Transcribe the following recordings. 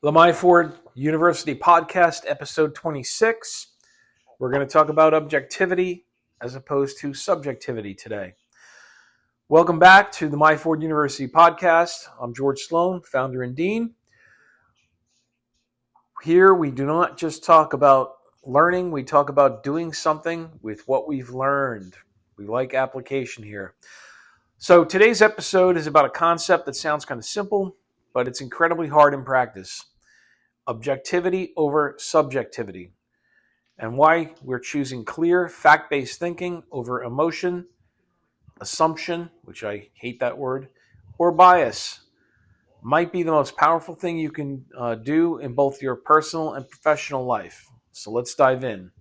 Lamai Ford University Podcast, episode 26. We're going to talk about objectivity as opposed to subjectivity today. Welcome back to the My Ford University Podcast. I'm George Sloan, founder and dean. Here we do not just talk about learning, we talk about doing something with what we've learned. We like application here. So today's episode is about a concept that sounds kind of simple, but it's incredibly hard in practice. Objectivity over subjectivity, and why we're choosing clear, fact-based thinking over emotion, assumption, which I hate that word, or bias, might be the most powerful thing you can do in both your personal and professional life. So let's dive in.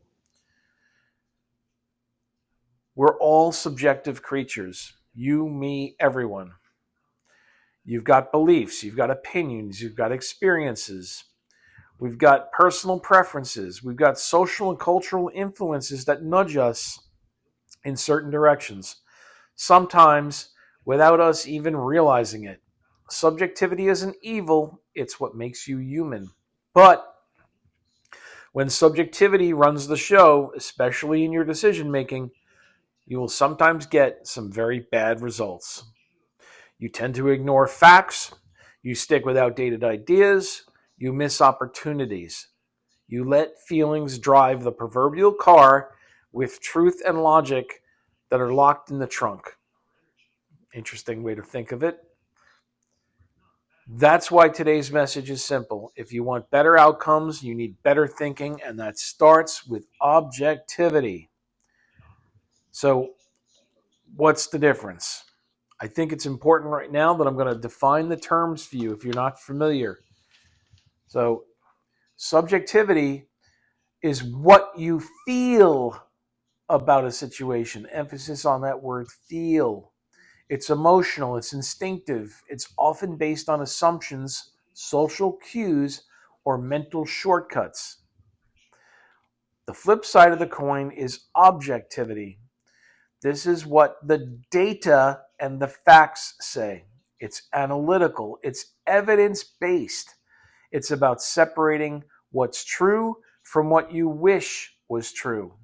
We're all subjective creatures. You, me, everyone. You've got beliefs, you've got opinions, you've got experiences. We've got personal preferences. We've got social and cultural influences that nudge us in certain directions, sometimes without us even realizing it. Subjectivity isn't evil, it's what makes you human. But when subjectivity runs the show, especially in your decision making, you will sometimes get some very bad results. You tend to ignore facts, you stick with outdated ideas, you miss opportunities. You let feelings drive the proverbial car with truth and logic that are locked in the trunk. Interesting way to think of it. That's why today's message is simple. If you want better outcomes, you need better thinking, and that starts with objectivity. So, what's the difference? I think it's important right now that I'm going to define the terms for you if you're not familiar. So, subjectivity is what you feel about a situation. Emphasis on that word feel. It's emotional, it's instinctive, it's often based on assumptions, social cues, or mental shortcuts. The flip side of the coin is objectivity. This is what the data and the facts say. It's analytical, it's evidence-based. It's about separating what's true from what you wish was true.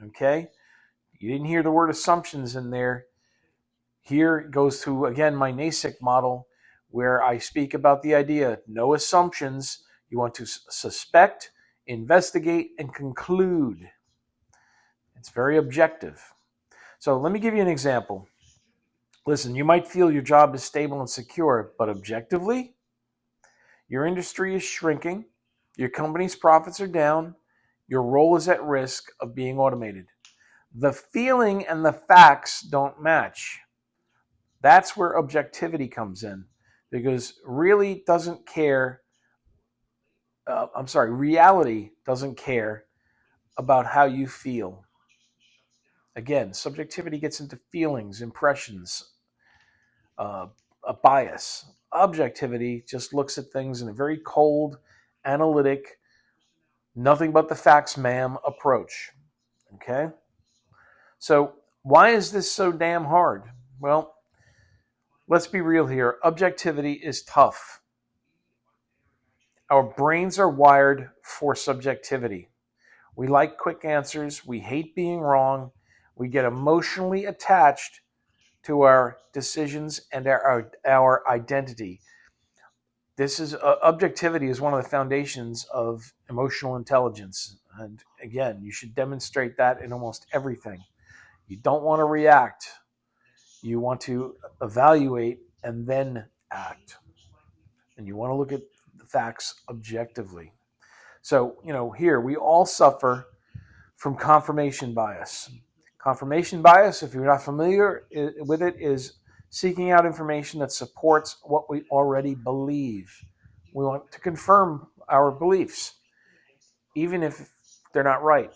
Okay? You didn't hear the word assumptions in there. Here it goes to, again, my NASIC model, where I speak about the idea, no assumptions. You want to suspect, investigate, and conclude. It's very objective. So let me give you an example. Listen, you might feel your job is stable and secure, but objectively, your industry is shrinking, your company's profits are down, your role is at risk of being automated. The feeling and the facts don't match. That's where objectivity comes in, because reality doesn't care about how you feel. Again, subjectivity gets into feelings, impressions, a bias. Objectivity just looks at things in a very cold, analytic, nothing but the facts, ma'am approach. Okay? So, why is this so damn hard? Well, let's be real here. Objectivity is tough. Our brains are wired for subjectivity. We like quick answers. We hate being wrong. We get emotionally attached to our decisions and our identity. Objectivity is one of the foundations of emotional intelligence. And again, you should demonstrate that in almost everything. You don't want to react. You want to evaluate and then act. And you want to look at the facts objectively. So, here we all suffer from confirmation bias. Confirmation bias, if you're not familiar with it, is seeking out information that supports what we already believe. We want to confirm our beliefs, even if they're not right.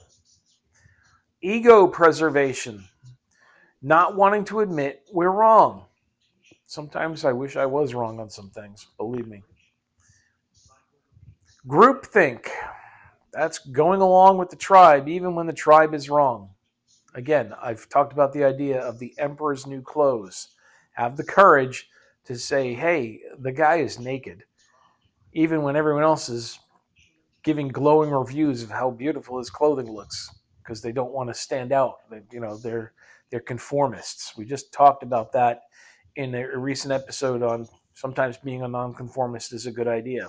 Ego preservation, not wanting to admit we're wrong. Sometimes I wish I was wrong on some things, believe me. Groupthink, that's going along with the tribe, even when the tribe is wrong. Again, I've talked about the idea of the emperor's new clothes. Have the courage to say, hey, the guy is naked. even when everyone else is giving glowing reviews of how beautiful his clothing looks because they don't want to stand out. They're conformists. We just talked about that in a recent episode on sometimes being a nonconformist is a good idea.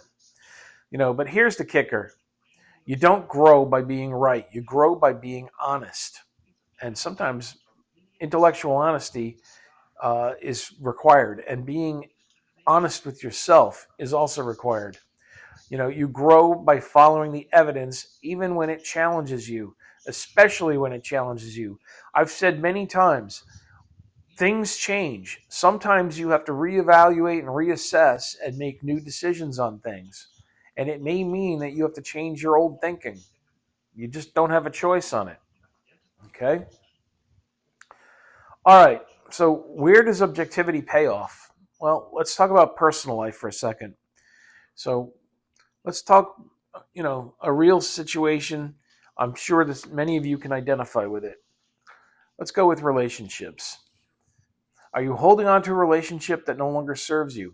But here's the kicker. You don't grow by being right. You grow by being honest. And sometimes intellectual honesty is required, and being honest with yourself is also required. You grow by following the evidence, even when it challenges you, especially when it challenges you. I've said many times, things change. Sometimes you have to reevaluate and reassess and make new decisions on things. And it may mean that you have to change your old thinking. You just don't have a choice on it. Okay? All right. So, where does objectivity pay off? Well, let's talk about personal life for a second. So, let's talk, a real situation. I'm sure that many of you can identify with it. Let's go with relationships. Are you holding on to a relationship that no longer serves you?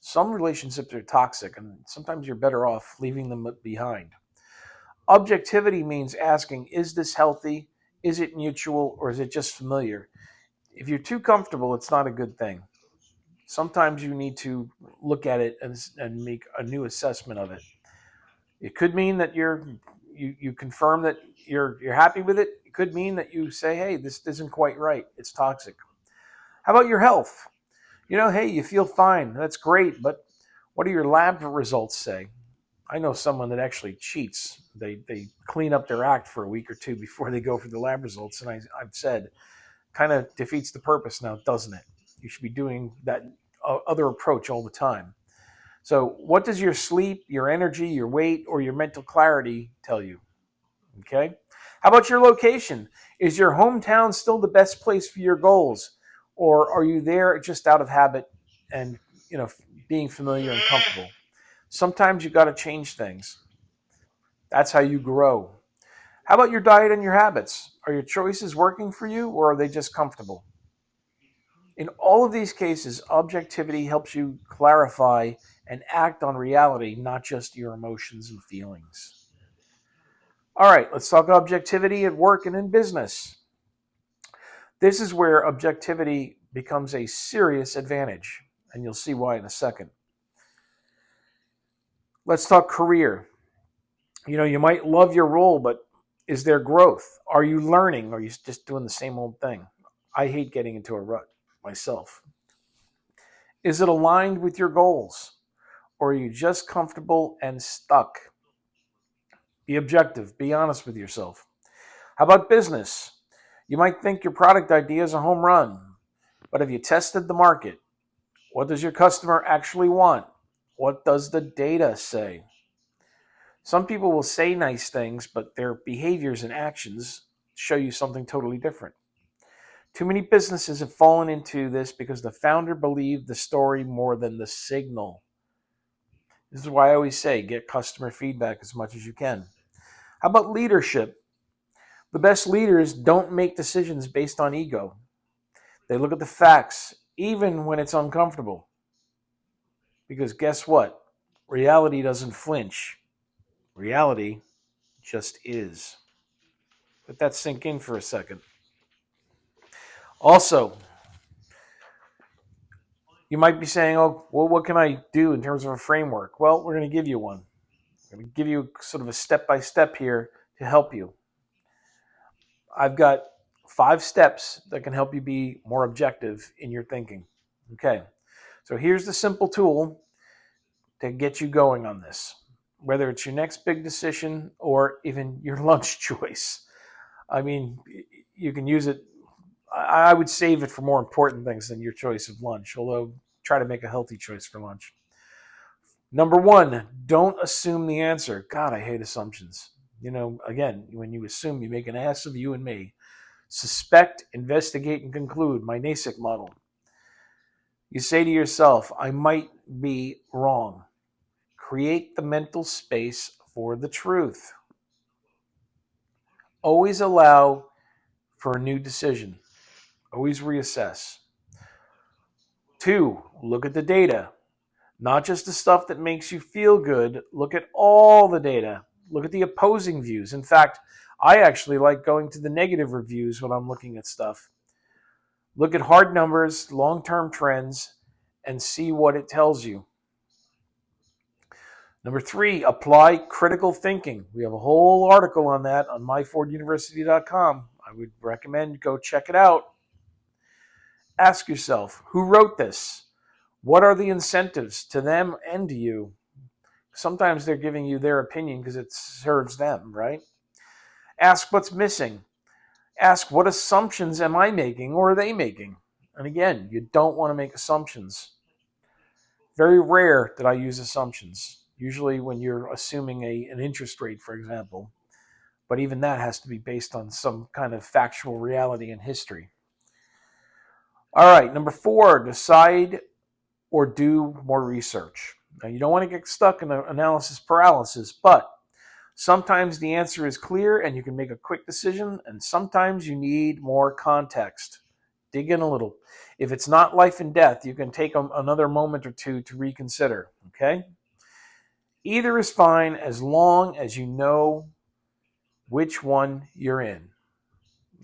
Some relationships are toxic, and sometimes you're better off leaving them behind. Objectivity means asking, is this healthy? Is it mutual? Or is it just familiar? If you're too comfortable, it's not a good thing. Sometimes you need to look at it and make a new assessment of it. It could mean that you confirm that you're happy with it. It could mean that you say, hey, this isn't quite right. It's toxic. How about your health? Hey, you feel fine. That's great, but what do your lab results say? I know someone that actually cheats. They clean up their act for a week or two before they go for the lab results, and I've said, kind of defeats the purpose now, doesn't it? You should be doing that other approach all the time. So what does your sleep, your energy, your weight, or your mental clarity tell you? Okay. How about your location? Is your hometown still the best place for your goals? Or are you there just out of habit and, being familiar and comfortable? Sometimes you got to change things. That's how you grow. How about your diet and your habits? Are your choices working for you, or are they just comfortable? In all of these cases, objectivity helps you clarify and act on reality, not just your emotions and feelings. All right, let's talk objectivity at work and in business. This is where objectivity becomes a serious advantage, and you'll see why in a second. Let's talk career. You might love your role, but is there growth? Are you learning? Or are you just doing the same old thing? I hate getting into a rut myself. Is it aligned with your goals? Or are you just comfortable and stuck? Be objective. Be honest with yourself. How about business? You might think your product idea is a home run, but have you tested the market? What does your customer actually want? What does the data say? Some people will say nice things, but their behaviors and actions show you something totally different. Too many businesses have fallen into this because the founder believed the story more than the signal. This is why I always say get customer feedback as much as you can. How about leadership? The best leaders don't make decisions based on ego. They look at the facts, even when it's uncomfortable. Because guess what? Reality doesn't flinch. Reality just is. Let that sink in for a second. Also, you might be saying, oh, well, what can I do in terms of a framework? Well, we're going to give you one. I'm going to give you sort of a step-by-step here to help you. I've got 5 steps that can help you be more objective in your thinking. Okay, so here's the simple tool to get you going on this, whether it's your next big decision or even your lunch choice. I mean, you can use it. I would save it for more important things than your choice of lunch, although try to make a healthy choice for lunch. Number 1, don't assume the answer. God, I hate assumptions. Again, when you assume, you make an ass of you and me. Suspect, investigate, and conclude. My NASIC model. You say to yourself, I might be wrong. Create the mental space for the truth. Always allow for a new decision. Always reassess. 2, look at the data. Not just the stuff that makes you feel good. Look at all the data. Look at the opposing views. In fact, I actually like going to the negative reviews when I'm looking at stuff. Look at hard numbers, long-term trends, and see what it tells you. Number 3, apply critical thinking. We have a whole article on that on myforduniversity.com. I would recommend go check it out. Ask yourself, who wrote this? What are the incentives to them and to you? Sometimes they're giving you their opinion because it serves them, right? Ask what's missing. Ask what assumptions am I making or are they making? And again, you don't want to make assumptions. Very rare that I use assumptions. Usually when you're assuming an interest rate, for example. But even that has to be based on some kind of factual reality and history. All right, number 4, decide or do more research. Now, you don't want to get stuck in analysis paralysis, but sometimes the answer is clear and you can make a quick decision, and sometimes you need more context. Dig in a little. If it's not life and death, you can take another moment or two to reconsider, okay? Either is fine as long as you know which one you're in,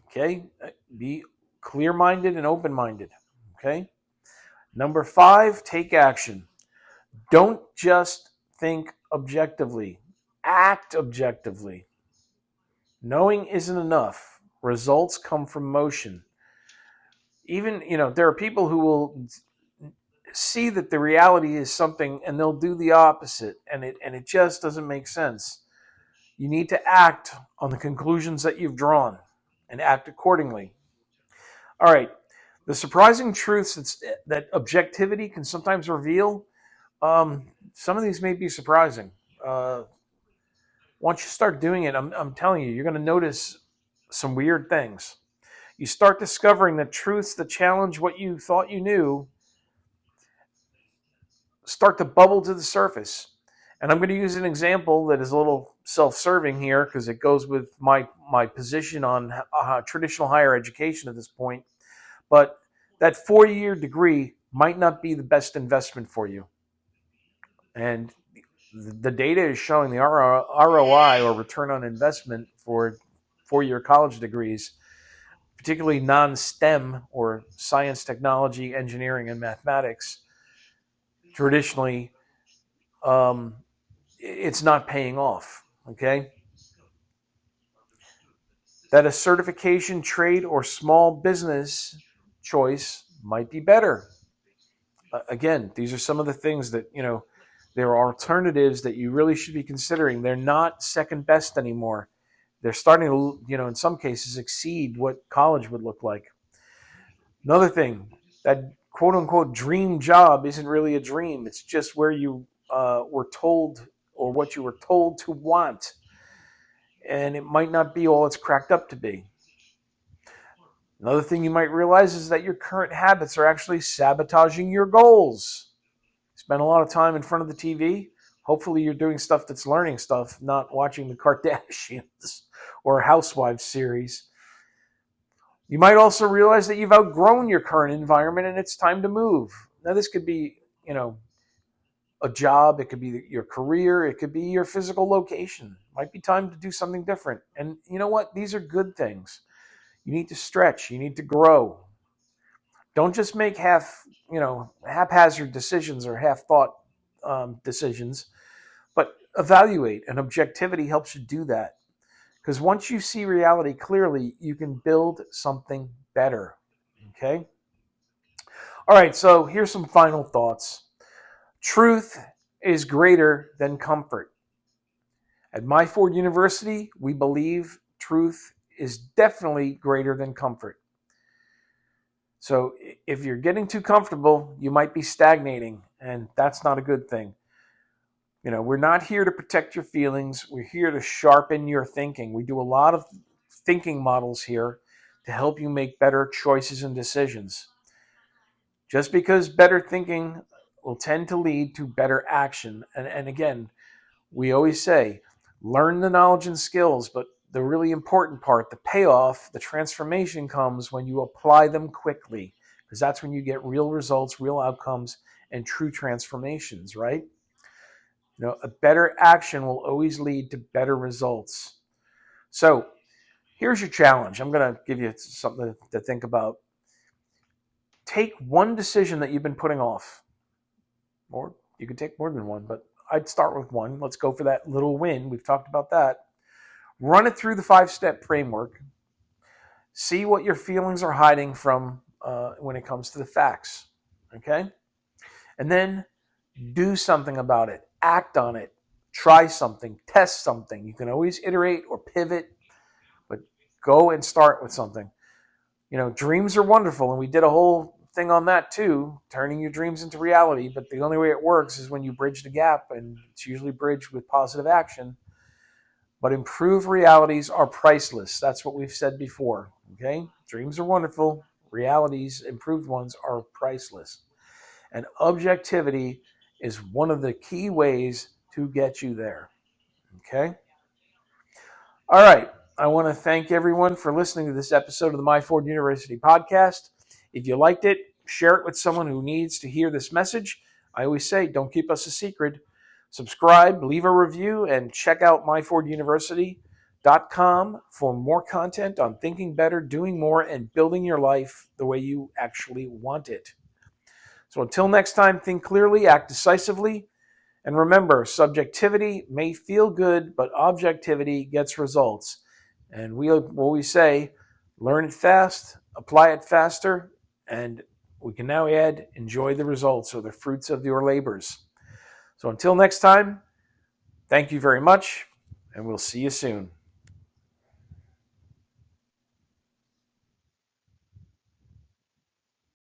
okay? Be clear-minded and open-minded, okay? Number 5, take action. Don't just think objectively. Act objectively. Knowing isn't enough. Results come from motion. Even, there are people who will see that the reality is something and they'll do the opposite, and it just doesn't make sense. You need to act on the conclusions that you've drawn and act accordingly. All right. The surprising truths that objectivity can sometimes reveal, some of these may be surprising. Once you start doing it, I'm telling you, you're going to notice some weird things. You start discovering that truths that challenge what you thought you knew start to bubble to the surface. And I'm going to use an example that is a little self-serving here because it goes with my position on traditional higher education at this point. But that 4-year degree might not be the best investment for you. And the data is showing the ROI, or return on investment, for 4-year college degrees, particularly non-STEM or science, technology, engineering, and mathematics, traditionally, it's not paying off, okay? That a certification, trade, or small business choice might be better. Again, these are some of the things that, there are alternatives that you really should be considering. They're not second best anymore. They're starting to, in some cases, exceed what college would look like. Another thing, that quote-unquote dream job isn't really a dream. It's just where you were told, or what you were told to want. And it might not be all it's cracked up to be. Another thing you might realize is that your current habits are actually sabotaging your goals. Spend a lot of time in front of the TV. Hopefully you're doing stuff that's learning stuff, not watching the Kardashians or Housewives series. You might also realize that you've outgrown your current environment and it's time to move. Now, this could be, a job. It could be your career. It could be your physical location. Might be time to do something different. And you know what? These are good things. You need to stretch. You need to grow. Don't just make haphazard decisions or half-thought decisions, but evaluate. And objectivity helps you do that. Because once you see reality clearly, you can build something better. Okay? All right, so here's some final thoughts. Truth is greater than comfort. At My Ford University, we believe truth is definitely greater than comfort. So if you're getting too comfortable, you might be stagnating, and that's not a good thing. We're not here to protect your feelings. We're here to sharpen your thinking. We do a lot of thinking models here to help you make better choices and decisions. Just because better thinking will tend to lead to better action. And again, we always say, learn the knowledge and skills, but the really important part, the payoff, the transformation comes when you apply them quickly, because that's when you get real results, real outcomes, and true transformations, right? A better action will always lead to better results. So here's your challenge. I'm going to give you something to think about. Take one decision that you've been putting off, or you can take more than one, but I'd start with one. Let's go for that little win. We've talked about that. Run it through the 5-step framework. See what your feelings are hiding from when it comes to the facts, okay? And then do something about it. Act on it. Try something. Test something. You can always iterate or pivot, but go and start with something. Dreams are wonderful, and we did a whole thing on that too, turning your dreams into reality, but the only way it works is when you bridge the gap, and it's usually bridged with positive action. But improved realities are priceless. That's what we've said before, okay? Dreams are wonderful. Realities, improved ones, are priceless. And objectivity is one of the key ways to get you there, okay? All right. I want to thank everyone for listening to this episode of the My Ford University podcast. If you liked it, share it with someone who needs to hear this message. I always say, don't keep us a secret. Subscribe, leave a review, and check out myforduniversity.com for more content on thinking better, doing more, and building your life the way you actually want it. So until next time, think clearly, act decisively, and remember, subjectivity may feel good, but objectivity gets results. And we always say, learn it fast, apply it faster, and we can now add, enjoy the results or the fruits of your labors. So until next time, thank you very much, and we'll see you soon.